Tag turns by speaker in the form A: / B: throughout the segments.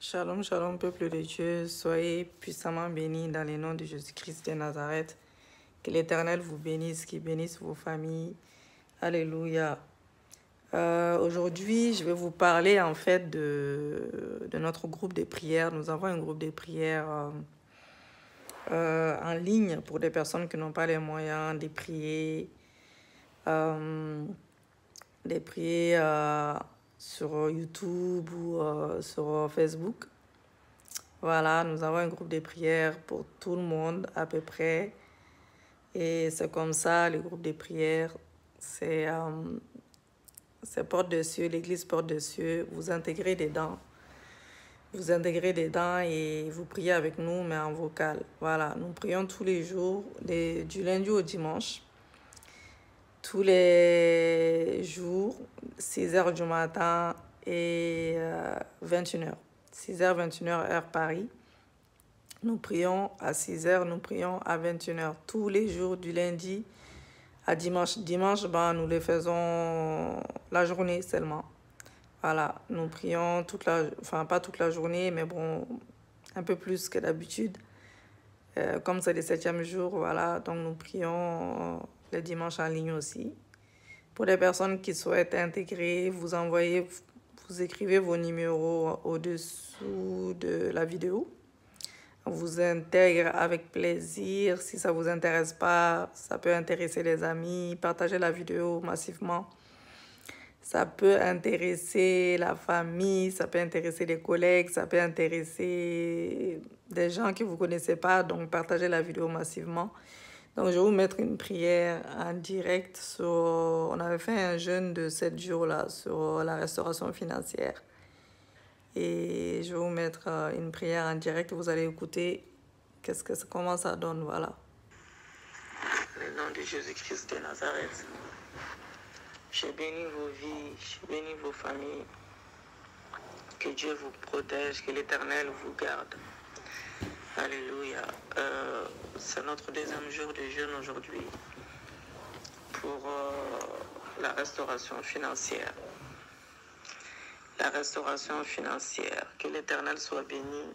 A: Shalom, shalom, peuple de Dieu, soyez puissamment bénis dans les noms de Jésus-Christ de Nazareth. Que l'Éternel vous bénisse, qu'il bénisse vos familles. Alléluia. Aujourd'hui, je vais vous parler en fait de notre groupe de prière. Nous avons un groupe de prière en ligne pour des personnes qui n'ont pas les moyens de prier, sur YouTube ou sur Facebook. Voilà, nous avons un groupe de prière pour tout le monde à peu près. Et c'est comme ça, le groupe de prière, c'est Porte de Cieux, l'église Porte de Cieux. Vous intégrez dedans. Vous intégrez dedans et vous priez avec nous, mais en vocal. Voilà, nous prions tous les jours, du lundi au dimanche. Tous les jours, 6h du matin et 21h. 6h, 21h, heure Paris. Nous prions à 6h, nous prions à 21h. Tous les jours, du lundi à dimanche. Dimanche, nous le faisons la journée seulement. Voilà, nous prions pas toute la journée, mais bon, un peu plus que d'habitude. Comme c'est le 7e jour, voilà, donc nous prions le dimanche en ligne aussi. Pour les personnes qui souhaitent intégrer, vous écrivez vos numéros au-dessous de la vidéo. On vous intègre avec plaisir. Si ça ne vous intéresse pas, ça peut intéresser les amis. Partagez la vidéo massivement. Ça peut intéresser la famille, ça peut intéresser les collègues, ça peut intéresser des gens que vous ne connaissez pas. Donc, partagez la vidéo massivement. Donc, je vais vous mettre une prière en direct on avait fait un jeûne de 7 jours là, sur la restauration financière. Et je vais vous mettre une prière en direct. Vous allez écouter comment ça donne, voilà.
B: Le nom de Jésus-Christ de Nazareth. Je bénis vos vies, je bénis vos familles. Que Dieu vous protège, que l'Éternel vous garde. Alléluia. C'est notre 2e jour de jeûne aujourd'hui pour la restauration financière. La restauration financière. Que l'Éternel soit béni.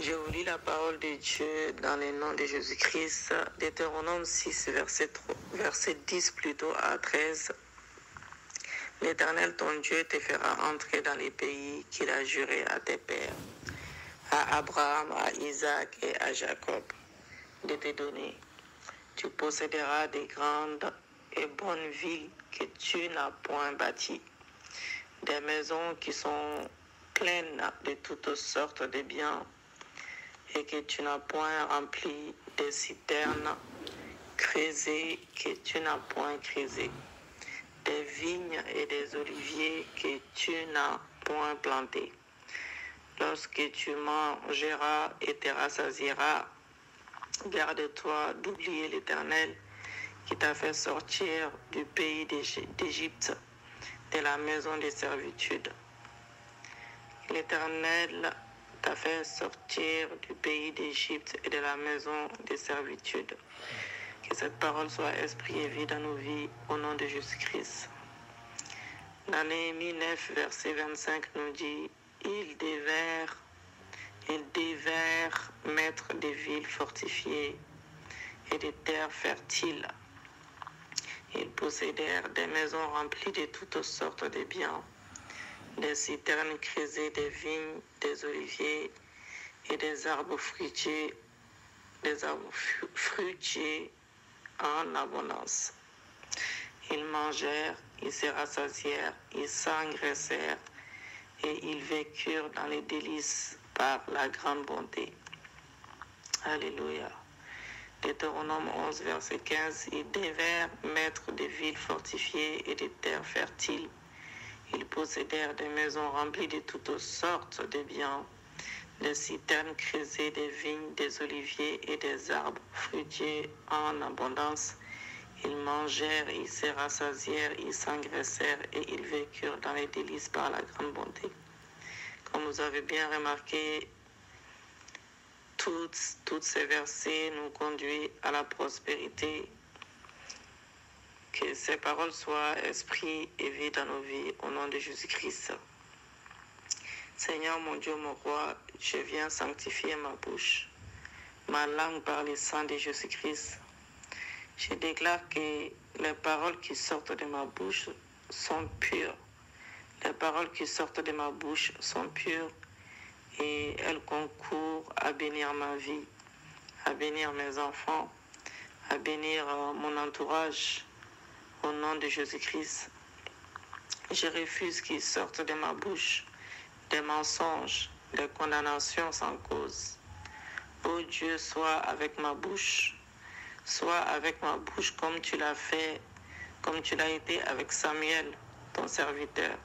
B: Je vous lis la parole de Dieu dans le nom de Jésus-Christ, Deutéronome 6, verset 10 plutôt à 13. L'Éternel ton Dieu te fera entrer dans les pays qu'il a juré à tes pères, à Abraham, à Isaac et à Jacob, de te donner. Tu posséderas des grandes et bonnes villes que tu n'as point bâties, des maisons qui sont pleines de toutes sortes de biens, et que tu n'as point rempli des citernes creusées que tu n'as point creusées, des vignes et des oliviers que tu n'as point plantés. Lorsque tu mangeras et te rassasieras, garde-toi d'oublier l'Éternel qui t'a fait sortir du pays d'Égypte, de la maison de servitude. L'Éternel t'a fait sortir du pays d'Égypte et de la maison de servitude. Que cette parole soit esprit et vie dans nos vies, au nom de Jésus-Christ. Dans Néhémie 9, verset 25 nous dit, ils devèrent mettre des villes fortifiées et des terres fertiles. Ils possédèrent des maisons remplies de toutes sortes de biens, des citernes creusées, des vignes, des oliviers et des arbres fruitiers en abondance. Ils mangèrent, ils se rassasièrent, ils s'engraissèrent et ils vécurent dans les délices par la grande bonté. Alléluia. Deutéronome 11, verset 15, ils devèrent mettre des villes fortifiées et des terres fertiles. Ils possédèrent des maisons remplies de toutes sortes de biens, des citernes creusées, des vignes, des oliviers et des arbres fruitiers en abondance. Ils mangèrent, ils se rassasièrent, ils s'engraissèrent et ils vécurent dans les délices par la grande bonté. Comme vous avez bien remarqué, tous ces versets nous conduisent à la prospérité. Que ces paroles soient esprit et vie dans nos vies, au nom de Jésus-Christ. Seigneur mon Dieu, mon roi, je viens sanctifier ma bouche, ma langue par le sang de Jésus-Christ. Je déclare que les paroles qui sortent de ma bouche sont pures. Les paroles qui sortent de ma bouche sont pures et elles concourent à bénir ma vie, à bénir mes enfants, à bénir mon entourage au nom de Jésus-Christ. Je refuse qu'ils sortent de ma bouche des mensonges, des condamnations sans cause. Ô Dieu, sois avec ma bouche. Sois avec ma bouche comme tu l'as fait, comme tu l'as été avec Samuel, ton serviteur.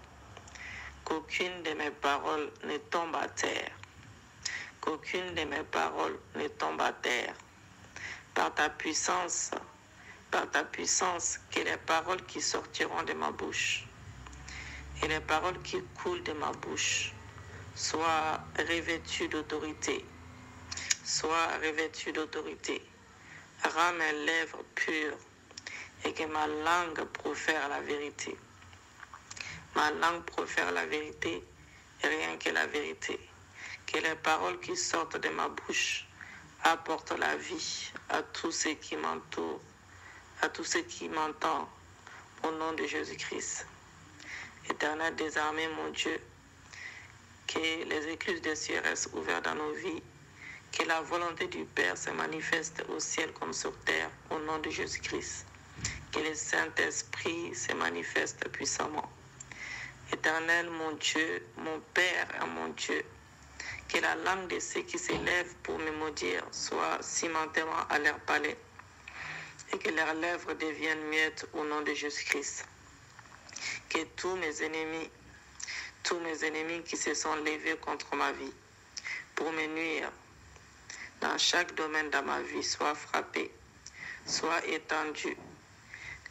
B: Qu'aucune de mes paroles ne tombe à terre. Qu'aucune de mes paroles ne tombe à terre. Par ta puissance, que les paroles qui sortiront de ma bouche et les paroles qui coulent de ma bouche soient revêtues d'autorité. Sois revêtues d'autorité. Rends mes lèvres pures et que ma langue profère la vérité. Ma langue profère la vérité et rien que la vérité. Que les paroles qui sortent de ma bouche apportent la vie à tous ceux qui m'entourent, à tous ceux qui m'entendent, au nom de Jésus-Christ. Éternel des armées, mon Dieu, que les écluses des cieux restent ouvertes dans nos vies, que la volonté du Père se manifeste au ciel comme sur terre, au nom de Jésus-Christ. Que le Saint-Esprit se manifeste puissamment. Éternel, mon Dieu, mon Père et mon Dieu, que la langue de ceux qui s'élèvent pour me maudire soit cimentément à leur palais et que leurs lèvres deviennent miettes au nom de Jésus-Christ. Que tous mes ennemis qui se sont levés contre ma vie pour me nuire, dans chaque domaine de ma vie, soient frappés, soient étendus,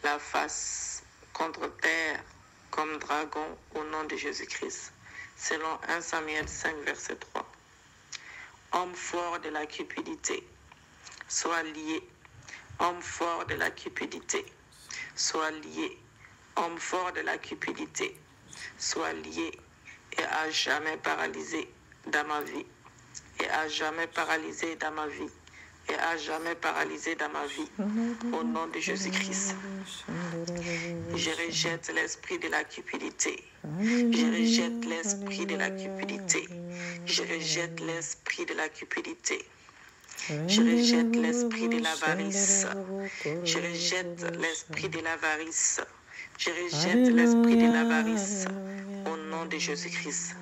B: la face contre terre comme dragon au nom de Jésus-Christ, selon 1 Samuel 5, verset 3. Homme fort de la cupidité, sois lié. Homme fort de la cupidité, sois lié. Homme fort de la cupidité, sois lié et à jamais paralysé dans ma vie. Et à jamais paralysé dans ma vie. Et à jamais paralysé dans ma vie. Au nom de Jésus-Christ. Je rejette l'esprit de la cupidité. Je rejette l'esprit de la cupidité. Je rejette l'esprit de la cupidité. Je rejette l'esprit de l'avarice. Je rejette l'esprit de l'avarice. Je rejette l'esprit de l'avarice. Au nom de Jésus-Christ.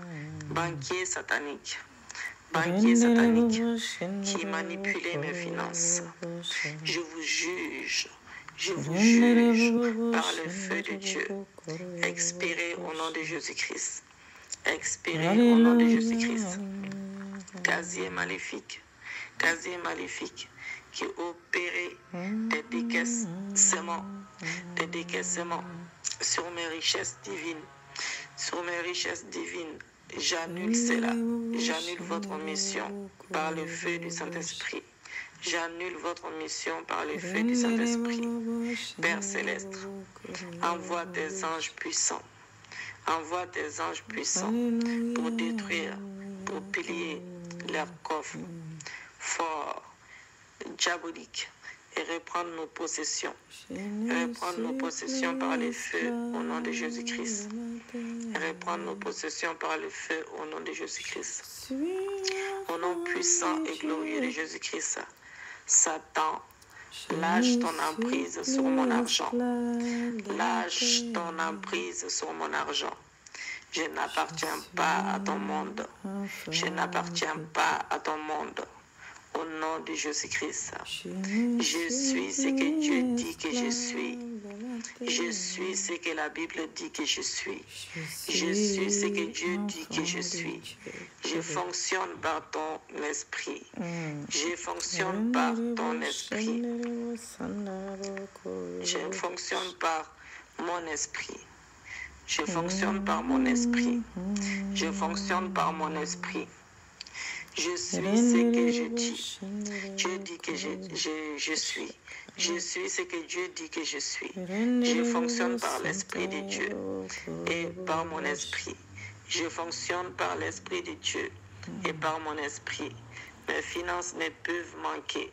B: Banquier satanique qui manipulait mes finances. Je vous juge par le feu de Dieu. Expirez au nom de Jésus-Christ. Expirez au nom de Jésus-Christ. Casier maléfique qui opérait des décaissements sur mes richesses divines. J'annule cela. J'annule votre mission par le feu du Saint-Esprit. J'annule votre mission par le feu du Saint-Esprit. Père céleste, envoie tes anges puissants. Envoie tes anges puissants pour détruire, pour piller leurs coffres forts, diaboliques, et reprendre nos possessions. Reprendre nos possessions par le feu au nom de Jésus-Christ. Reprendre nos possessions par le feu au nom de Jésus-Christ. Au nom puissant et glorieux de Jésus-Christ. Satan, lâche ton emprise sur mon argent. Lâche ton emprise sur mon argent. Je n'appartiens pas à ton monde. Je n'appartiens pas à ton monde. Au nom de Jésus-Christ, je suis ce que Dieu dit que je suis. Je suis ce que la Bible dit que je suis. Je suis ce que Dieu dit que je suis. Je fonctionne par ton esprit. Je fonctionne par ton esprit. Je fonctionne par mon esprit. Je fonctionne par mon esprit. Je fonctionne par mon esprit. Je suis ce que je dis. Dieu dit que je suis. Je suis ce que Dieu dit que je suis. Je fonctionne par l'Esprit de Dieu et par mon esprit. Je fonctionne par l'Esprit de Dieu et par mon esprit. Mes finances ne peuvent manquer.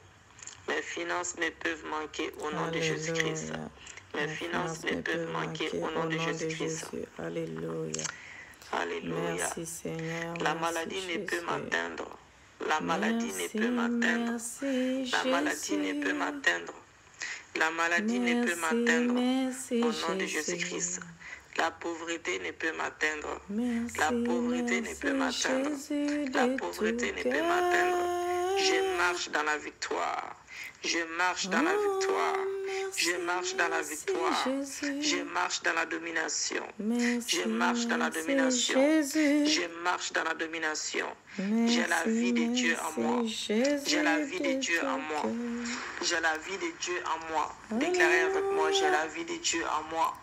B: Mes finances ne peuvent manquer au nom de Jésus-Christ. Mes finances ne peuvent manquer au nom de Jésus-Christ.
A: Alléluia.
B: Alléluia.
A: Merci Seigneur.
B: La maladie ne peut m'atteindre. La maladie ne peut m'atteindre. La maladie ne peut m'atteindre. La maladie ne peut m'atteindre. Au nom de Jésus-Christ. La pauvreté ne peut m'atteindre. La pauvreté ne peut m'atteindre. La pauvreté ne peut m'atteindre. Je marche dans la victoire. Je marche dans la victoire. Je marche dans la victoire. Je marche dans la domination. Je marche dans la domination. Je marche dans la domination. J'ai la vie de Dieu en moi. J'ai la vie de Dieu en moi. J'ai la vie de Dieu en moi. Déclarez avec moi, j'ai la vie de Dieu en moi.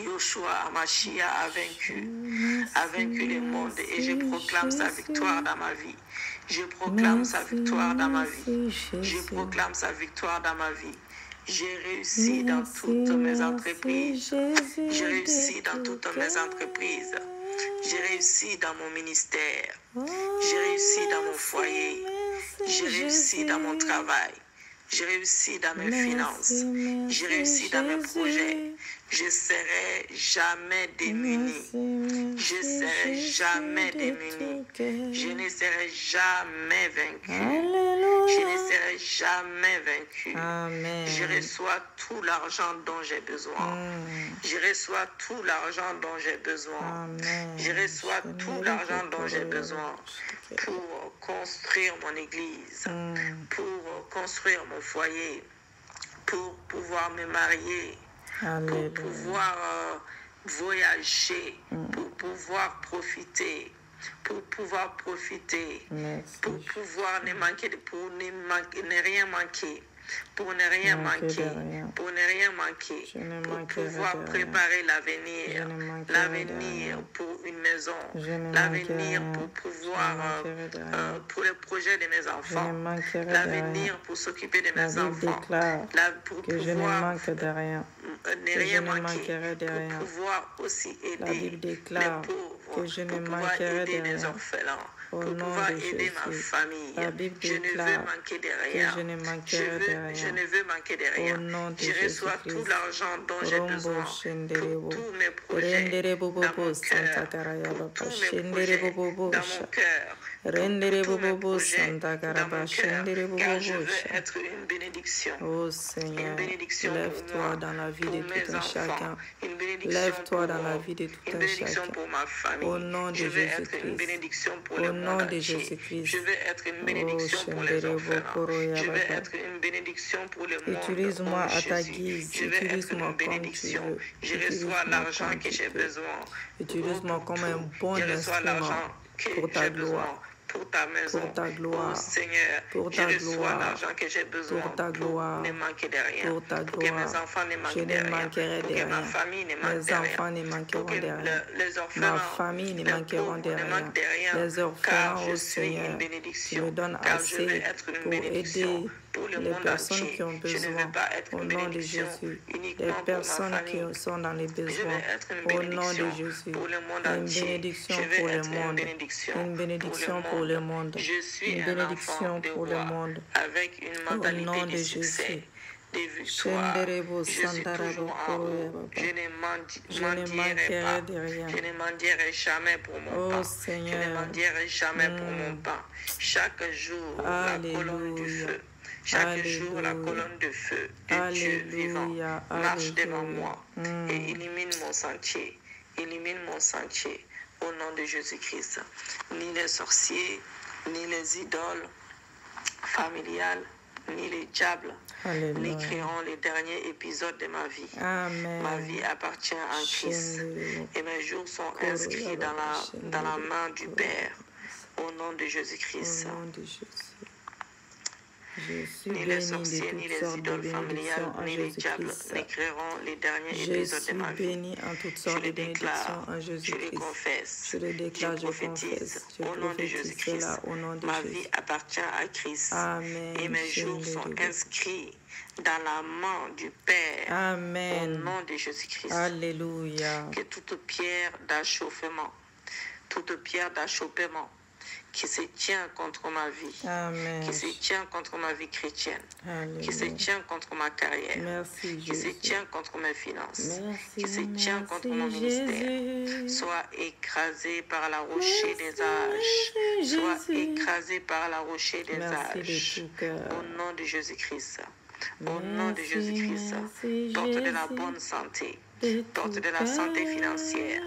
B: Yoshua Amashia a vaincu le monde et je proclame sa victoire dans ma vie. Je proclame sa victoire dans ma vie. Je proclame sa victoire dans ma vie. J'ai réussi dans toutes mes entreprises. J'ai réussi dans toutes mes entreprises. J'ai réussi dans mon ministère. J'ai réussi dans mon foyer. J'ai réussi dans mon travail. J'ai réussi dans mes finances. J'ai réussi dans mes projets. Je ne serai jamais démuni. Je ne serai jamais démuni. Je ne serai jamais vaincu. Je ne serai jamais vaincu.
A: Amen.
B: Je reçois tout l'argent dont j'ai besoin. Je reçois tout l'argent dont j'ai besoin.
A: Amen.
B: Je reçois tout l'argent dont j'ai besoin pour construire mon église, pour construire mon foyer, pour pouvoir me marier, pour pouvoir voyager, pour pouvoir profiter, pour pouvoir ne manquer, pour ne rien manquer, pour ne rien manquer, pour ne rien manquer, pour pouvoir préparer l'avenir pour une maison, l'avenir pour pouvoir, pour le projet de mes enfants, l'avenir pour s'occuper de mes enfants, pour pouvoir ne rien manquer, pour pouvoir aussi aider les pauvres, pour pouvoir aider les orphelins, pour pouvoir aider ma famille. Je ne veux manquer de rien. Je ne veux manquer de rien. Je reçois tout l'argent dont j'ai besoin pour tous mes projets dans mon cœur, pour tous mes projets dans mon cœur. Car je veux être une bénédiction.
A: Oh Seigneur, lève-toi dans la vie de tout un chacun.
B: Une bénédiction
A: Lève-toi dans la vie de tout un
B: bénédiction
A: chacun.
B: pour ma famille.
A: Au nom de
B: Je veux être une
A: Jésus-Christ.
B: bénédiction pour
A: Au
B: le
A: nom
B: monde
A: de
B: entier.
A: Jésus-Christ.
B: Je veux être une bénédiction pour les orphelins. Je veux être une bénédiction pour le monde.
A: Utilise-moi à ta
B: Jésus.
A: guise.
B: Je veux être
A: Utilise-moi
B: une
A: comme tu
B: bénédiction.
A: veux.
B: Je reçois
A: Utilise-moi
B: l'argent
A: comme
B: que
A: tu
B: j'ai
A: veux.
B: besoin.
A: Utilise-moi comme un bon
B: Je reçois
A: instrument
B: l'argent que
A: pour ta
B: j'ai besoin.
A: gloire.
B: Pour ta maison,
A: Pour ta gloire.
B: Oh Seigneur,
A: Pour
B: je
A: ta
B: reçois
A: gloire.
B: l'argent que j'ai besoin
A: Pour ta gloire.
B: ne manquer de rien,
A: Pour ta
B: pour que
A: gloire.
B: mes enfants ne
A: Je
B: manquent de
A: ne
B: rien,
A: manquerai
B: pour
A: de
B: que ma
A: rien.
B: famille ne manque
A: Mes
B: de rien,
A: enfants ne
B: pour
A: manqueront
B: que
A: de rien.
B: les orphelins,
A: Ma famille ne
B: les
A: manqueront
B: pauvres
A: de
B: ne
A: rien.
B: manquent de rien,
A: Les orphelins,
B: car je
A: oh
B: suis
A: Seigneur,
B: une
A: tu
B: bénédiction,
A: me donnes
B: car je veux
A: assez
B: être une
A: pour
B: bénédiction
A: aider
B: pour le
A: les
B: monde
A: personnes
B: entier.
A: qui ont
B: Je ne
A: besoin.
B: veux pas être
A: Au
B: une
A: nom de
B: bénédiction
A: Jésus,
B: uniquement
A: les
B: pour ma
A: personnes
B: famille.
A: qui sont dans les
B: Je veux
A: besoins.
B: être une
A: Au nom de
B: bénédiction
A: Jésus,
B: pour le monde
A: une
B: entier.
A: bénédiction
B: Je veux
A: pour le
B: être une
A: monde.
B: bénédiction
A: Une bénédiction pour le monde.
B: Je suis
A: Une
B: un
A: bénédiction
B: enfant de
A: pour le
B: roi
A: monde.
B: avec une
A: Au
B: mentalité
A: nom
B: de
A: de
B: succès,
A: Jésus.
B: de victoire.
A: Shenderebo
B: Je suis
A: Sandarabo
B: toujours en
A: Koroya
B: haut.
A: Baba.
B: Je ne
A: Je ne
B: mendierai
A: manquerai
B: pas.
A: de rien.
B: Je ne mendierai jamais pour mon
A: Oh
B: pain. Je ne
A: Seigneur.
B: mendierai jamais pour mon pain. Chaque jour, la colonne du
A: Alléluia.
B: feu. Chaque jour, la
A: Alléluia.
B: colonne de feu de Dieu vivant
A: Alléluia.
B: marche devant
A: Alléluia.
B: moi et illumine mon sentier. Illumine mon sentier au nom de Jésus-Christ. Ni les sorciers, ni les idoles familiales, ni les diables
A: Alléluia.
B: n'écriront les derniers épisodes de ma vie.
A: Amen.
B: Ma vie appartient à Christ
A: Shenderebo.
B: et mes jours sont inscrits dans la main du Père au nom de Jésus-Christ.
A: Au nom de Jésus. Je suis
B: Ni les
A: béni
B: sorciers,
A: de
B: ni
A: toutes
B: les
A: sortes de
B: idoles familiales,
A: bénédictions en
B: ni les diables
A: Jésus-Christ.
B: n'écriront les derniers
A: Je
B: épisodes de
A: suis
B: ma vie.
A: béni en toutes
B: Je
A: sortes de
B: le
A: bénédictions
B: déclare,
A: en
B: je le
A: Jésus-Christ.
B: confesse,
A: Je le déclare, je
B: prophétise
A: confesse. Je
B: au nom de
A: prophétise
B: Jésus-Christ.
A: cela au nom de
B: Ma
A: Jésus.
B: vie appartient à Christ
A: Amen.
B: et mes jours sont
A: Shenderebo.
B: inscrits dans la main du Père au
A: Amen.
B: nom de Jésus-Christ.
A: Alléluia.
B: Que toute pierre d'achauffement toute pierre d'achoppement qui se tient contre ma vie,
A: Amen.
B: qui se tient contre ma vie chrétienne, qui se
A: Alléluia.
B: tient contre ma carrière,
A: Merci
B: qui se
A: Jésus.
B: tient contre mes finances, qui se
A: Merci,
B: tient contre mon
A: merci
B: ministère,
A: Jésus.
B: soit écrasé par la rocher des âges,
A: Merci,
B: soit
A: Jésus.
B: écrasé par la rocher des
A: Merci
B: âges.
A: de tout cœur.
B: Au nom de Jésus-Christ. Au nom de
A: Merci,
B: Jésus-Christ.
A: merci,
B: Porte de la
A: Jésus.
B: bonne santé.
A: De
B: Porte
A: tout
B: de la santé
A: cœur.
B: financière.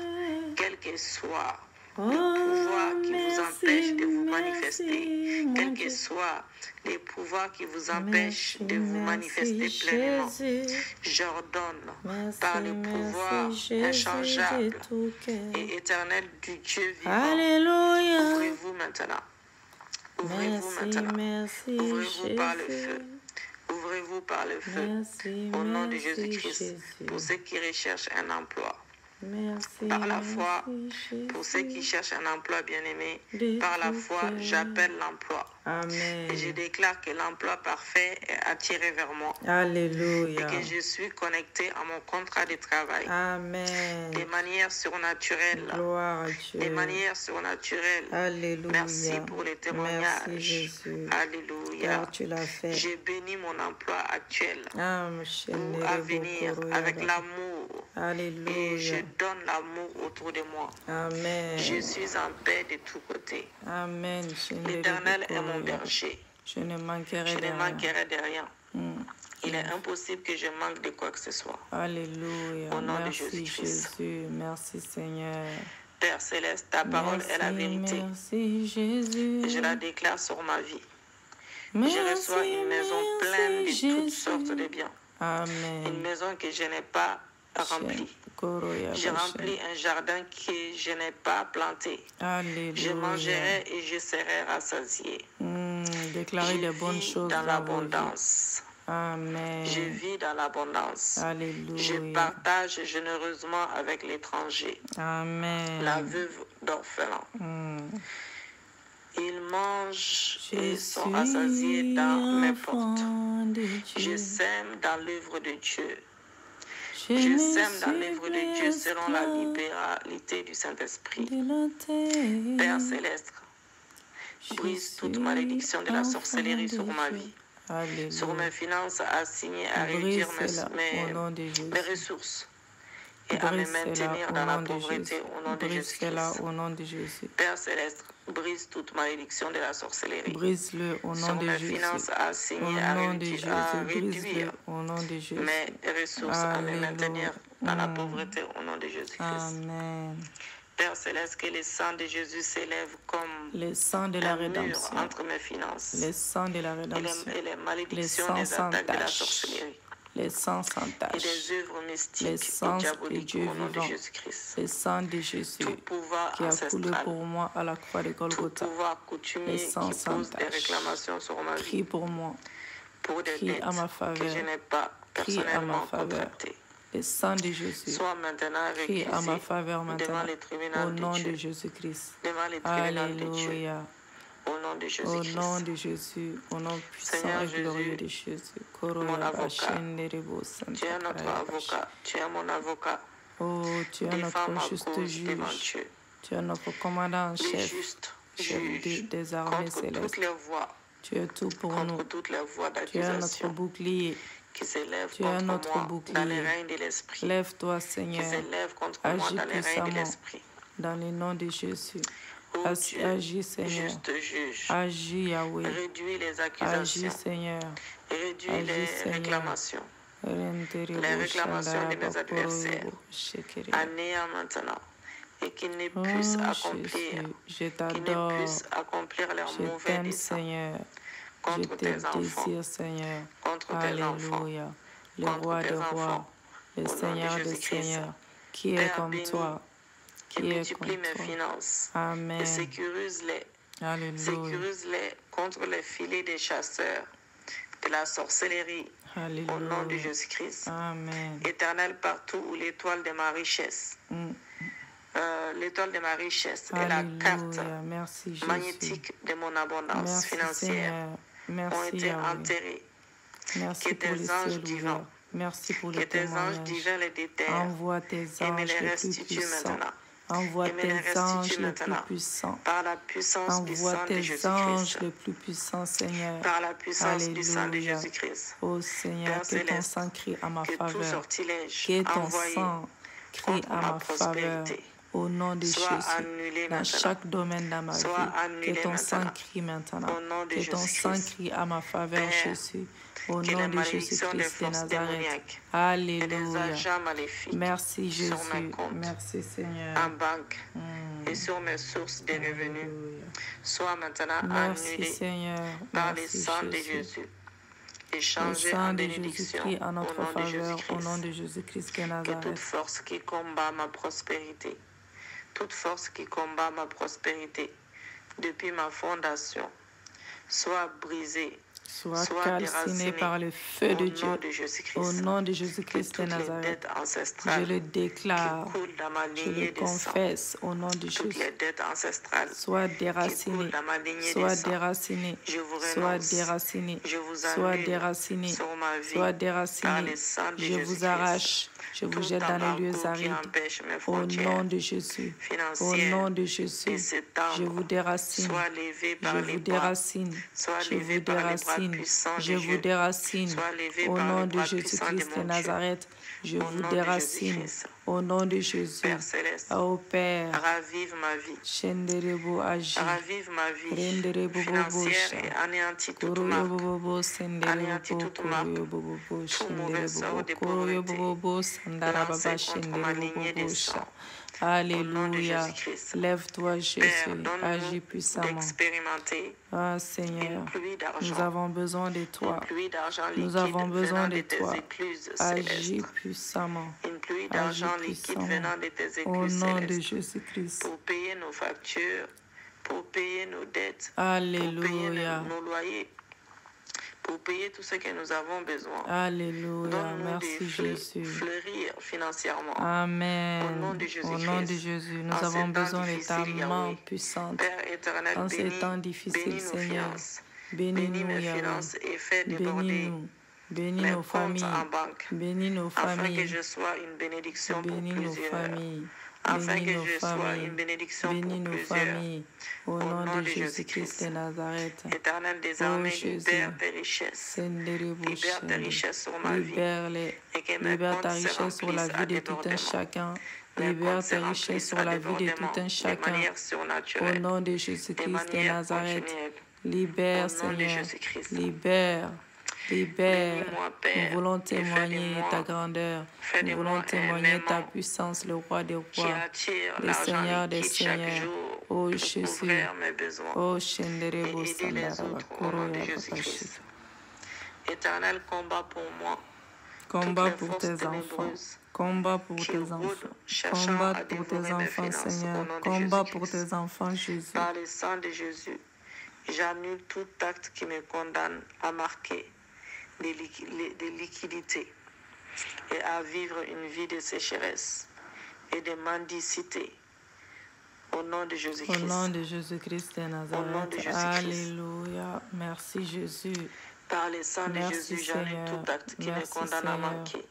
B: Quel que soit
A: Oh,
B: le pouvoir qui vous
A: merci,
B: empêche de vous
A: merci,
B: manifester,
A: mon
B: quel
A: Dieu.
B: que soit les pouvoirs qui vous empêchent
A: Merci,
B: de vous manifester
A: merci,
B: pleinement,
A: Jésus.
B: j'ordonne
A: Merci,
B: par le pouvoir
A: merci, Jésus, de
B: inchangeable
A: tout cœur.
B: et éternel du Dieu vivant.
A: Alléluia.
B: Ouvrez-vous maintenant. Ouvrez-vous
A: Merci,
B: maintenant.
A: merci,
B: Ouvrez-vous par le
A: Jésus.
B: feu. Ouvrez-vous par le feu.
A: Merci,
B: Au nom de
A: merci,
B: Jésus-Christ.
A: Jésus.
B: Pour ceux qui recherchent un emploi.
A: Merci,
B: Par la foi,
A: merci,
B: pour ceux qui
A: Jésus.
B: cherchent un emploi bien-aimé,
A: De
B: par la
A: tout
B: foi,
A: cœur.
B: j'appelle l'emploi.
A: Amen.
B: Et je déclare que l'emploi parfait est attiré vers moi. Et
A: Alléluia.
B: que je suis connecté à mon contrat de travail.
A: Amen.
B: De manière surnaturelle.
A: Gloire à Dieu.
B: De manière surnaturelle.
A: Alléluia.
B: Merci pour les témoignages.
A: Merci Jésus.
B: Alléluia.
A: Car tu l'as fait.
B: J'ai béni mon emploi actuel
A: Ah,
B: pour à venir avec l'amour. Et je
A: Alléluia.
B: donne l'amour autour de moi.
A: Amen.
B: Je suis en paix de tous côtés.
A: Amen.
B: L'Éternel est mon berger.
A: Je ne manquerai
B: Je
A: de
B: ne
A: rien.
B: manquerai de rien.
A: Mm.
B: Il est impossible que je manque de quoi que ce soit.
A: Alléluia.
B: Au nom de
A: Merci
B: Jésus-Christ.
A: Jésus. Merci Seigneur.
B: Père Céleste, ta parole est la vérité.
A: Merci Jésus.
B: Et je la déclare sur ma vie.
A: Merci,
B: Je reçois une maison pleine de toutes
A: Jésus.
B: sortes de biens. Une
A: Amen.
B: maison que je n'ai pas remplie. J'ai rempli un jardin que je n'ai pas planté.
A: Alléluia.
B: Je mangerai et je serai rassasié.
A: Déclarez
B: Je
A: les bonnes
B: vis
A: choses
B: dans
A: vos vies.
B: l'abondance.
A: Amen.
B: Je vis dans l'abondance.
A: Alléluia.
B: Je partage généreusement avec l'étranger,
A: Amen.
B: la veuve d'orphelin. Ils mangent et sont rassasiés dans mes portes. Je sème dans l'œuvre de Dieu. Je sème dans l'œuvre de Dieu selon la libéralité du Saint-Esprit. Père Céleste, brise toute malédiction de la sorcellerie sur ma vie,
A: Alléluia.
B: sur mes finances, assignées à réduire
A: Brise-la au nom de Jésus.
B: mes ressources et à me maintenir dans la pauvreté au nom de
A: Brise-la
B: Jésus-Christ.
A: au nom de Jésus.
B: Père Céleste, brise toute malédiction de la sorcellerie.
A: Brise-le au nom
B: Sur
A: de
B: mes
A: Jésus.
B: finances
A: Au
B: assignées à
A: nom de Jésus. Brise-le
B: réduire
A: au nom de Jésus.
B: mes ressources, à me
A: Alléluia.
B: maintenir dans la pauvreté au nom de Jésus-Christ.
A: Amen.
B: Père Céleste, que le sang de Jésus s'élève comme
A: Le sang de la
B: un mur
A: rédemption.
B: entre mes finances
A: Le sang de la
B: et
A: rédemption.
B: les malédictions
A: sang
B: des
A: sans
B: attaques de la
A: tache.
B: sorcellerie
A: Le sang sans
B: et
A: tache.
B: des œuvres mystiques
A: L'essence
B: et
A: de
B: diaboliques
A: Dieu
B: au nom de
A: vivant.
B: Jésus-Christ.
A: Le sang de Jésus
B: Tout pouvoir
A: qui a coulé
B: ancestral,
A: pour moi à la croix de
B: tout
A: Golgotha.
B: pouvoir coutumier
A: Le sang
B: qui
A: sans
B: pose des
A: tache.
B: réclamations sur ma vie
A: Crie pour moi.
B: pour des
A: Crie
B: dettes
A: à ma
B: que
A: faveur.
B: je n'ai pas
A: Crie à ma
B: personnellement
A: faveur.
B: contractées.
A: Le sang de Jésus.
B: Soit maintenant
A: Crie à ma
B: réquisé
A: faveur
B: devant
A: maintenant.
B: les
A: Au
B: tribunaux
A: nom
B: de
A: de
B: Dieu.
A: Jésus-Christ.
B: Devant les tribunaux de Dieu.
A: Alléluia.
B: Au nom de
A: Au
B: Jésus-Christ.
A: nom de Jésus, au nom puissant
B: Seigneur
A: et glorieux de
B: Jésus,
A: Jésus.
B: mon avocat. Tu es notre avocat. Tu es mon avocat.
A: Oh, tu es
B: Défends ma
A: notre juste
B: cause devant
A: juge.
B: Dieu.
A: Tu es notre commandant en
B: Les
A: chef,
B: justes
A: chef
B: juges
A: des armées
B: contre toutes
A: célestes.
B: les voix,
A: Tu es tout pour nous.
B: contre toutes les voix
A: Tu es notre
B: d'accusation
A: bouclier.
B: qui s'élèvent
A: Tu es
B: contre
A: notre
B: moi
A: bouclier.
B: dans les règnes de l'esprit.
A: Lève-toi,
B: Qui
A: Seigneur,
B: s'élèvent contre moi
A: Agis
B: dans les règnes de
A: puissamment.
B: l'esprit.
A: dans le nom de Jésus.
B: Ô Dieu,
A: Agis, Seigneur.
B: juste juge,
A: Agis, Yahweh.
B: réduis les
A: Agis,
B: accusations,
A: Seigneur.
B: réduis
A: Agis,
B: les
A: Seigneur.
B: réclamations.
A: Les
B: réclamations de mes adversaires. Anéant maintenant. Et qu'ils ne
A: Oh,
B: puissent accomplir,
A: Jésus, je
B: qu'ils ne
A: t'adore.
B: puissent accomplir leurs
A: Je
B: mauvais
A: t'aime,
B: desseins
A: Seigneur. Je
B: contre
A: te
B: tes enfants,
A: désire, Seigneur.
B: contre tes enfants,
A: Alléluia. Le
B: contre
A: roi
B: tes
A: des rois,
B: enfants.
A: le
B: Au nom de
A: Seigneur des
B: Jésus-Christ.
A: seigneurs. Qui est
B: Père
A: comme
B: béni,
A: toi?
B: qui
A: Qui est
B: multiplie
A: comme
B: mes
A: toi?
B: finances
A: Amen.
B: et sécurise-les.
A: Alléluia.
B: Sécurise-les contre les filets des chasseurs, de la sorcellerie, au nom de
A: Alléluia.
B: Jésus-Christ.
A: Amen.
B: Éternel, partout où l'étoile de ma richesse, l'étoile de ma richesse est la carte
A: Alléluia. Merci, Jésus.
B: magnétique de mon abondance
A: Merci,
B: financière,
A: Seigneur.
B: ont
A: Merci,
B: été
A: Yahweh.
B: enterrés.
A: Merci
B: Que
A: pour
B: tes
A: les
B: anges
A: ciels
B: divins,
A: ouverts. Merci pour
B: que
A: les
B: tes anges
A: témoignages.
B: divins les déterrent
A: Envoie tes
B: et me
A: anges
B: les
A: les plus
B: restituent
A: puissants
B: maintenant.
A: Envoie
B: et me les
A: tes anges
B: restitue
A: les plus
B: maintenant.
A: puissants.
B: Par la puissance
A: Envoie
B: puissante de
A: tes anges
B: Jésus-Christ.
A: les plus puissants, Seigneur.
B: Par la puissance puissante de
A: Alléluia.
B: Jésus-Christ.
A: Ô Seigneur,
B: Père
A: que ton
B: céleste,
A: sang crie à ma
B: que tout
A: faveur.
B: sortilège
A: Que ton
B: envoyé
A: sang crie
B: contre
A: à
B: ma
A: ma faveur.
B: prospérité
A: Au nom de
B: soit
A: Jésus,
B: annulé
A: dans
B: maintenant.
A: chaque domaine de ma
B: Soit
A: vie,
B: annulé
A: que ton sang
B: maintenant.
A: crie maintenant.
B: Au nom de
A: Que ton sang
B: Jésus-Christ.
A: crie à ma faveur,
B: Père,
A: Jésus. Au
B: que
A: nom
B: les
A: de
B: malédictions des
A: Jésus-Christ de
B: forces
A: Nazareth.
B: démoniaques et des
A: Alléluia.
B: agents maléfiques
A: Merci
B: sur mes
A: Jésus.
B: comptes,
A: Merci Seigneur.
B: en banque et sur mes sources de revenus
A: Alléluia.
B: soient maintenant
A: Merci
B: annulées
A: Seigneur.
B: par le
A: Merci
B: sang de
A: Jésus.
B: Jésus et
A: Le
B: changées en
A: sang de
B: bénédiction
A: Jésus-Christ en
B: au
A: notre
B: nom de
A: faveur, au nom
B: Jésus-Christ.
A: de Jésus-Christ de
B: Que toute
A: Nazareth.
B: force qui combat ma prospérité, toute force qui combat ma prospérité depuis ma fondation, soit brisée,
A: Soit
B: soit
A: calciné
B: déracinée
A: par le feu de
B: au
A: Dieu.
B: nom de Jésus-Christ.
A: Au nom de
B: Que
A: Jésus-Christ de
B: toutes les
A: Nazareth.
B: dettes
A: Je
B: ancestrales
A: le déclare.
B: qui coulent dans ma
A: Je
B: lignée
A: le
B: de sang,
A: confesse au nom de
B: toutes
A: Jésus.
B: les dettes ancestrales
A: Soit
B: qui
A: déraciné.
B: coulent dans ma lignée de
A: Soit
B: sang,
A: déraciné.
B: je vous
A: Soit
B: renonce,
A: déraciné.
B: je vous
A: Soit
B: annule
A: déraciné.
B: sur ma vie
A: Soit
B: par
A: déraciné.
B: le sang de
A: Je vous
B: Jésus-Christ.
A: arrache. Je vous
B: Tout
A: jette dans les lieux
B: embargo qui
A: arides.
B: empêche mes
A: Au
B: frontières
A: nom de Jésus. Au
B: financières
A: nom de
B: de
A: Jésus.
B: s'étendre,
A: Je vous déracine.
B: soit levé
A: Je
B: par
A: vous
B: les bras,
A: déracine.
B: soit
A: Je vous
B: levé par les bras
A: déracine.
B: puissants
A: Je
B: de
A: vous
B: Dieu,
A: déracine.
B: soit levé
A: Au
B: par
A: nom
B: les
A: de
B: bras puissants de
A: Jésus-Christ de
B: mon Dieu.
A: Nazareth, je
B: Au
A: vous
B: nom de
A: déracine.
B: Jésus-Christ.
A: Au nom de Jésus.
B: Père céleste,
A: Ô Père,
B: ravive ma vie,
A: Shenderebo agi.
B: ravive ma vie
A: Renderebo
B: financière
A: bobosha.
B: et anéantis toute
A: Koroyo
B: marque,
A: bobobo senderebo
B: anéantis toute marque,
A: koroyo bobobo
B: tout mauvais sort de
A: shenderebo koroyo
B: pauvreté
A: bobobo sandarababa
B: lancé contre ma
A: shenderebo
B: lignée de
A: bobosha.
B: sang. Au nom de
A: Alléluia.
B: Jésus-Christ.
A: Lève-toi,
B: Père,
A: Jésus. Agis
B: donne-nous
A: puissamment.
B: d'expérimenter
A: Ah, Seigneur,
B: une pluie
A: nous
B: d'argent,
A: avons besoin de
B: une
A: toi.
B: pluie d'argent
A: Nous
B: liquide
A: avons besoin
B: venant
A: de
B: de tes
A: toi.
B: écluses
A: Agis
B: célestes.
A: puissamment.
B: Une pluie
A: Agis
B: d'argent liquide
A: puissamment.
B: venant de tes
A: Au
B: écluses
A: nom de
B: célestes.
A: Jésus-Christ.
B: Pour payer nos factures, pour payer nos dettes, pour
A: Alléluia.
B: payer nos loyers, pour payer tout ce que nous avons besoin.
A: Alléluia.
B: Donne-nous
A: Merci
B: de
A: Jésus.
B: fleurir financièrement.
A: Amen.
B: Au nom de
A: Au nom de
B: Jésus-Christ.
A: Jésus,
B: En
A: nous
B: ces
A: avons
B: temps
A: besoin de ta
B: difficiles,
A: main
B: Yahweh.
A: puissante.
B: Père éternel,
A: En ces
B: bénis,
A: temps difficiles,
B: bénis nos
A: Seigneur.
B: finances, bénis
A: Bénis-nous,
B: mes
A: Yahweh.
B: finances et fais déborder
A: Bénis-nous. Bénis
B: mes
A: nos
B: comptes
A: familles.
B: en banque,
A: Bénis nos
B: afin que
A: familles.
B: je sois une bénédiction pour
A: Bénis nos
B: plusieurs.
A: familles.
B: Afin
A: Bénis
B: que
A: nos
B: je sois
A: familles.
B: une bénédiction
A: Bénis
B: pour
A: nos
B: plusieurs.
A: familles. Au nom de Jésus-Christ de Nazareth.
B: Éternel des
A: Oh
B: armées,
A: Jésus.
B: libère tes richesses.
A: Senderebo
B: Libère tes
A: shende.
B: richesses sur ma vie.
A: Libère-les.
B: Et que mes
A: Libère ta
B: comptes se
A: richesse sur la
B: remplissent à
A: vie de tout un
B: débordement.
A: chacun.
B: Mes
A: Libère
B: comptes se
A: tes richesses
B: remplissent
A: sur
B: à
A: la vie de
B: débordement,
A: tout un
B: de
A: chacun.
B: manière
A: Au
B: surnaturelle,
A: nom de
B: de
A: Jésus-Christ de
B: manière
A: Nazareth.
B: continuelle.
A: Libère,
B: Au nom de
A: Seigneur.
B: Jésus-Christ.
A: Libère. Libère.
B: Bénis-moi,
A: Nous
B: Père,
A: voulons
B: et
A: témoigner
B: fais de
A: ta
B: moi,
A: grandeur.
B: fais
A: Nous
B: de
A: voulons
B: moi un
A: témoigner ta
B: aimant
A: puissance, le roi des
B: qui
A: rois,
B: attire
A: le
B: l'argent
A: Seigneur des
B: liquide chaque
A: seigneurs.
B: jour
A: Oh
B: pour
A: Jésus.
B: couvrir mes besoins
A: Oh
B: et
A: Shenderebo
B: aider les
A: Sandaraba
B: autres au nom de
A: Koroya
B: Jésus-Christ. Éternel, combat pour moi
A: Combat
B: toutes les
A: pour
B: forces
A: tes enfants.
B: ténébreuses
A: Combat pour
B: qui
A: tes
B: rôdent,
A: enfants.
B: cherchant
A: Combat
B: à
A: pour
B: dévorer
A: tes
B: mes
A: enfants,
B: finances au
A: Seigneur.
B: nom de
A: Combat pour
B: Jésus-Christ.
A: tes enfants, Jésus.
B: Par le sang de Jésus, j'annule tout acte qui me condamne à marquer des liquidités et à vivre une vie de sécheresse et de mendicité. Au nom de
A: Au
B: Jésus-Christ.
A: nom de Jésus-Christ de
B: Au nom de
A: Nazareth.
B: Jésus-Christ.
A: Alléluia. Merci Jésus.
B: Par le sang de
A: Merci,
B: Jésus, j'annule
A: Seigneur.
B: tout acte qui me
A: Merci,
B: condamne à
A: Seigneur.
B: manquer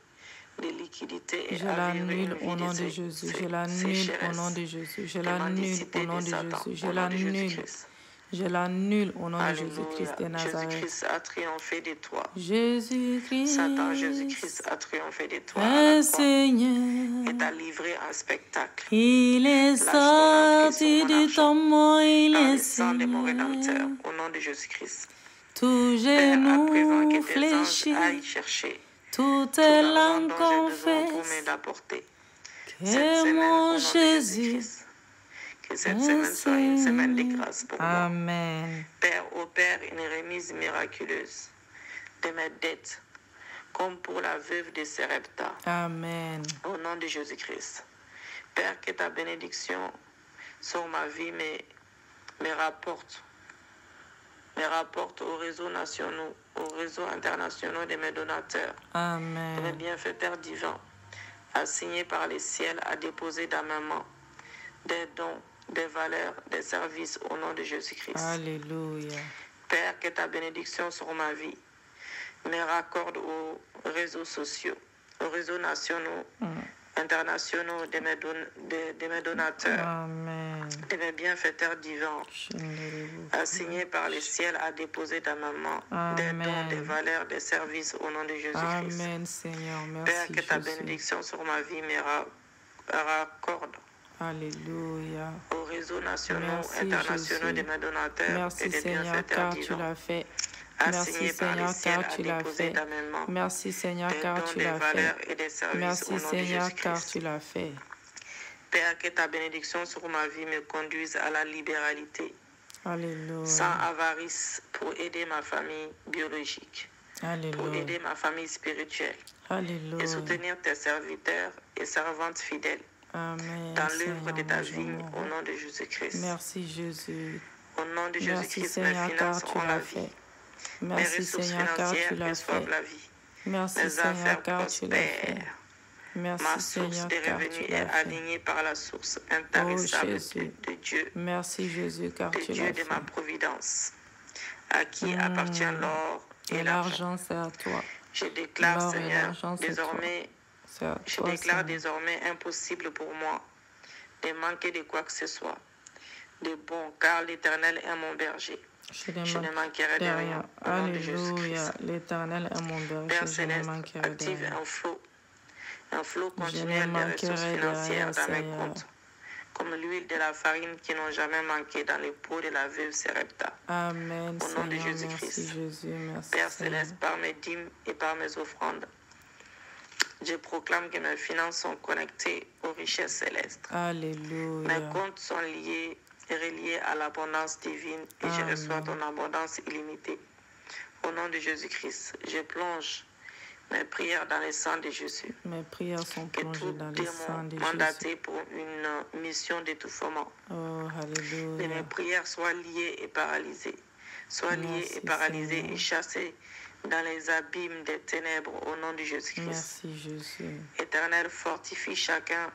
B: de liquidité et
A: Je
B: à vivre
A: l'annule
B: une
A: au
B: vie
A: nom de
B: de
A: Jésus.
B: sé-
A: Je l'annule au
B: sécheresse
A: nom de Jésus. Je
B: et
A: l'annule
B: mendicité
A: au nom
B: de
A: de
B: Satan.
A: Jésus. Je
B: Au nom de
A: l'annule.
B: Jésus-Christ.
A: Je l'annule au nom de
B: Alléluia.
A: Jésus-Christ de Nazareth.
B: Jésus-Christ a triomphé de toi.
A: Jésus-Christ.
B: Satan, Jésus-Christ a triomphé de toi à
A: Le
B: la croix
A: Seigneur.
B: et t'a livré un spectacle.
A: Il est
B: Lâche ton emprise
A: sorti
B: sur mon
A: du
B: argent.
A: tombeau, il
B: Par
A: est
B: le sang de mon Rédempteur,
A: Seigneur.
B: au nom de Jésus-Christ.
A: Tout
B: Père, à présent
A: genou
B: que tes anges
A: fléchit,
B: aillent chercher
A: toute
B: tout l'argent
A: langue
B: dont j'ai besoin pour
A: confesse
B: m'apporter cette
A: que
B: semaine au nom
A: mon
B: de
A: Jésus
B: Jésus-Christ. Que cette
A: est
B: semaine soit une semaine de
A: Seigneur.
B: grâce pour moi.
A: Amen.
B: Père, opère une remise miraculeuse de mes dettes, comme pour la veuve de Sarepta,
A: Amen.
B: au nom de Jésus-Christ. Père, que ta bénédiction sur ma vie me rapporte aux réseaux nationaux, aux réseaux internationaux de mes donateurs, de mes
A: Amen.
B: bienfaiteurs divins, assignés par les ciels à déposer dans ma main des dons, des valeurs, des services au nom de Jésus-Christ.
A: Alléluia.
B: Père, que ta bénédiction sur ma vie me raccorde aux réseaux sociaux, aux réseaux nationaux, internationaux, de mes donateurs,
A: Amen.
B: de mes bienfaiteurs divins, assignés par les ciels à déposer dans ma main, des dons, des valeurs, des services au nom de Jésus-Christ.
A: Amen, Seigneur.
B: Père,
A: Merci,
B: que ta
A: Jésus.
B: bénédiction sur ma vie me raccorde
A: Alléluia.
B: aux réseaux nationaux,
A: Merci,
B: internationaux
A: Jésus.
B: de mes donateurs
A: Merci,
B: et des
A: Seigneur,
B: bienfaiteurs
A: car tu
B: divins,
A: l'as fait.
B: assignés
A: Merci,
B: par les
A: Seigneur,
B: ciels
A: car
B: à
A: tu l'as
B: déposer
A: fait.
B: dans mes mains,
A: Merci, Seigneur,
B: des
A: car
B: dons,
A: tu
B: des
A: l'as
B: valeurs
A: fait.
B: et des services
A: Merci,
B: au nom de
A: Seigneur, car
B: Jésus-Christ.
A: tu l'as fait.
B: Père, que ta bénédiction sur ma vie me conduise à la libéralité, sans
A: Alléluia.
B: avarice, pour aider ma famille biologique, pour
A: Alléluia.
B: aider ma famille spirituelle et
A: Alléluia.
B: soutenir tes serviteurs et servantes fidèles
A: Amen,
B: dans l'œuvre
A: Seigneur,
B: de ta
A: mon
B: vigne
A: amour.
B: au nom de Jésus-Christ.
A: Merci, Jésus.
B: Au nom de
A: Merci,
B: Jésus-Christ, mes
A: Seigneur,
B: finances
A: car tu
B: ont la
A: l'as
B: vie.
A: fait.
B: Mes
A: Merci,
B: ressources
A: Seigneur, car tu
B: financières
A: l'as
B: reçoivent
A: fait.
B: la vie.
A: Merci,
B: Mes
A: Seigneur,
B: affaires
A: car tu l'as fait.
B: prospèrent.
A: Merci,
B: Ma source
A: Seigneur,
B: de
A: car
B: revenus
A: tu
B: est
A: l'as fait.
B: alignée par la source
A: Oh,
B: intarissable
A: Jésus.
B: de Dieu,
A: Merci, Jésus, car
B: de
A: tu
B: Dieu
A: l'as
B: de
A: fait.
B: ma providence, à qui appartient l'or
A: Et
B: et l'argent.
A: l'argent, c'est à toi.
B: Je déclare,
A: L'or et
B: Seigneur,
A: l'argent, c'est
B: désormais,
A: C'est à
B: je
A: toi,
B: déclare
A: Seigneur.
B: désormais impossible pour moi de manquer de quoi que ce soit, de bon, car l'Éternel est mon berger.
A: Je
B: Je ne manquerai de rien. Au nom de
A: Alléluia.
B: Jésus-Christ.
A: L'éternel est mon berger.
B: Père
A: Je ne
B: céleste,
A: manquerai de
B: active
A: rien.
B: un flot
A: Je ne
B: continuel de ressources
A: manquerai de
B: financières
A: rien,
B: dans mes
A: Seigneur.
B: comptes, comme l'huile de la farine qui n'ont jamais manqué dans les pots de la veuve Sarepta.
A: Amen,
B: Au nom de
A: Seigneur.
B: Jésus-Christ.
A: Merci, Jésus. Merci,
B: Père
A: Seigneur.
B: céleste, par mes dîmes et par mes offrandes, je proclame que mes finances sont connectées aux richesses célestes.
A: Alléluia.
B: Mes comptes sont liés et reliés à l'abondance divine et je
A: Amen.
B: reçois ton abondance illimitée. Au nom de Jésus-Christ, je plonge mes prières dans le sang de Jésus.
A: Mes prières sont
B: Que
A: plongées
B: tout
A: dans le
B: démon
A: sang de Jésus.
B: mandaté pour une mission d'étouffement
A: Oh,
B: de mes
A: Alléluia.
B: prières soient liées et paralysées. Soient liées
A: Merci,
B: et paralysées
A: Seigneur.
B: et chassées dans les abîmes des ténèbres au nom de Jésus-Christ.
A: Merci, Jésus.
B: Éternel, fortifie chacun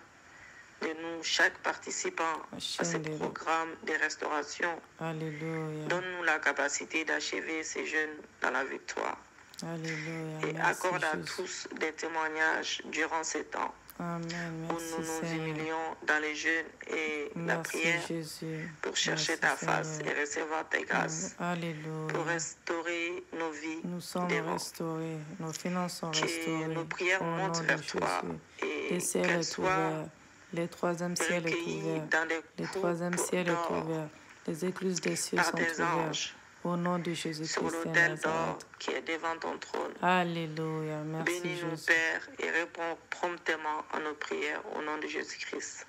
B: de nous, chaque participant à ce programme de restauration.
A: Alléluia.
B: Donne-nous la capacité d'achever ces jeûnes dans la victoire.
A: Alléluia.
B: Et
A: Merci,
B: accorde à
A: Jésus.
B: tous des témoignages durant ces temps
A: Amen.
B: où
A: Merci,
B: nous nous
A: Seigneur.
B: humilions dans les jeûnes et la
A: Merci,
B: prière
A: Jésus.
B: pour chercher
A: Merci,
B: ta face
A: Seigneur.
B: et recevoir tes grâces.
A: Alléluia.
B: Pour restaurer nos vies
A: Nous sommes
B: devant.
A: restaurés. Nos finances sont
B: Que
A: restaurées.
B: nos prières
A: Au nom
B: montent
A: de
B: vers toi
A: Jésus.
B: et
A: Le ciel
B: qu'elles
A: est
B: soient
A: ouvert. Le troisième ciel est
B: recueillies
A: ouvert.
B: dans des
A: Le
B: coupes
A: troisième ciel est
B: d'or
A: ouvert. Les écluses des cieux
B: par
A: sont
B: des
A: ouvertes.
B: anges
A: Au nom de
B: sur
A: Jésus-Christ de
B: l'autel d'or
A: Nazareth.
B: qui est devant ton trône.
A: Alléluia. Merci,
B: Bénis-nous,
A: Jésus.
B: Père, et réponds promptement à nos prières au nom de Jésus-Christ.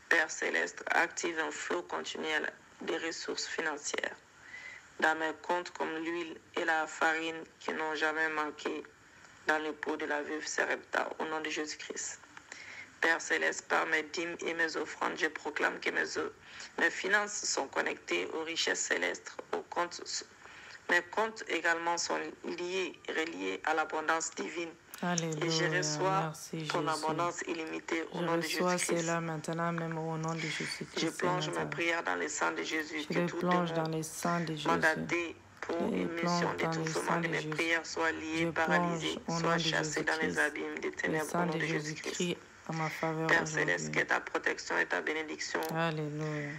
B: Père céleste, active un flot continuel des ressources financières dans mes comptes comme l'huile et la farine qui n'ont jamais manqué dans le pot de la veuve Sarepta au nom de Jésus-Christ. Père céleste, par mes dîmes et mes offrandes, je proclame que mes finances sont connectées aux richesses célestes, aux comptes. Mes comptes également sont reliés à l'abondance divine. Et
A: Alléluia.
B: je reçois
A: Merci,
B: ton
A: Jésus.
B: abondance illimitée au
A: Je
B: nom de
A: reçois
B: Jésus-Christ.
A: cela maintenant même au nom de Jésus-Christ.
B: Je
A: de
B: plonge mes
A: Nazareth.
B: prières dans le sang de Jésus.
A: Je
B: Que
A: les
B: tout
A: plonge
B: démon
A: dans le sang de Jésus.
B: mandaté pour
A: Je les
B: une mission
A: plonge dans le
B: d'étouffement
A: sang
B: de
A: de
B: mes
A: Jésus.
B: prières soit liée,
A: Je
B: paralysée,
A: plonge au nom
B: soit
A: de
B: chassée dans les
A: Jésus-Christ.
B: abîmes des
A: Le
B: ténèbres au
A: sang
B: nom
A: de
B: de Jésus-Christ.
A: Jésus-Christ en ma faveur
B: Père céleste, que
A: aujourd'hui.
B: ta protection et ta bénédiction
A: Alléluia.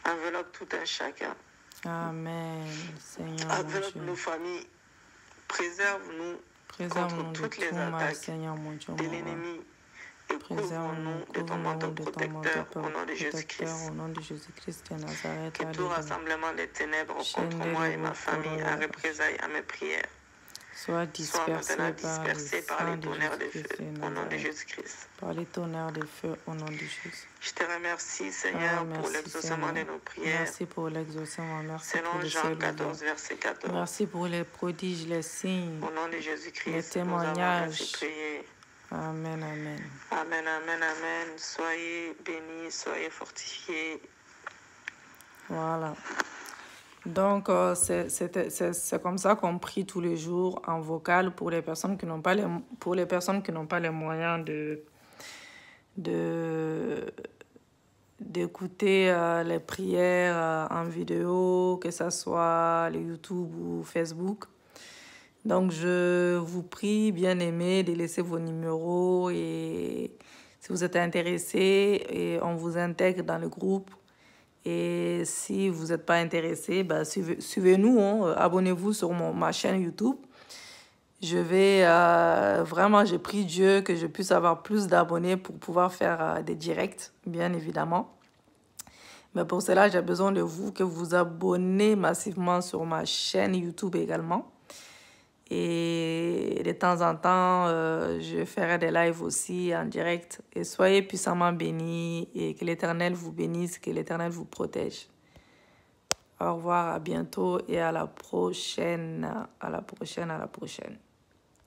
B: enveloppent tout un chacun.
A: Amen. Seigneur mon
B: Enveloppe
A: Dieu.
B: nos familles. Préserve-nous
A: Préserve-nous
B: contre
A: de
B: toutes les
A: tout mal,
B: attaques
A: Seigneur mon Dieu,
B: de
A: mon roi.
B: l'ennemi. Et
A: Préserve-nous,
B: couvre-nous de ton
A: couvre-nous
B: manteau
A: de ton manteau
B: protecteur au nom de
A: protecteur
B: Jésus-Christ.
A: au nom de Jésus-Christ de Nazareth.
B: Que tout
A: Alléluia.
B: rassemblement des ténèbres contre moi et ma famille à représailles à mes prières
A: Soit
B: soit
A: dispersé
B: maintenant
A: par le
B: dispersé par
A: sang
B: les
A: de
B: tonnerres de
A: Jésus-Christ
B: feu
A: de
B: au nom de
A: Nazareth.
B: Jésus-Christ.
A: Par les tonnerres de feu au nom de Jésus.
B: Je te remercie, Seigneur, pour
A: Merci,
B: l'exaucement de
A: Seigneur.
B: nos prières.
A: Merci pour l'exaucement. Merci pour
B: Selon
A: le
B: Jean
A: ciel
B: 14,
A: ouvert.
B: verset 14.
A: Merci pour les prodiges, les signes,
B: Au nom de
A: les
B: Jésus-Christ, nous avons
A: témoignages.
B: ainsi prié.
A: Amen, amen.
B: Amen, amen, amen. Soyez bénis, soyez fortifiés.
A: Voilà. Donc, c'est comme ça qu'on prie tous les jours en vocal pour les personnes qui n'ont pas les moyens d'écouter les prières en vidéo, que ce soit les YouTube ou Facebook. Donc, je vous prie, bien-aimés, de laisser vos numéros et Si vous êtes intéressé, et on vous intègre dans le groupe. Et si vous n'êtes pas intéressé, bah, suivez-nous, hein, abonnez-vous sur ma chaîne YouTube. Je vais vraiment, j'ai prié Dieu que je puisse avoir plus d'abonnés pour pouvoir faire des directs, bien évidemment. Mais pour cela, j'ai besoin de vous, que vous abonnez massivement sur ma chaîne YouTube également. Et de temps en temps, je ferai des lives aussi en direct. Et soyez puissamment bénis et que l'Éternel vous bénisse, que l'Éternel vous protège. Au revoir, à bientôt et à la prochaine, à la prochaine.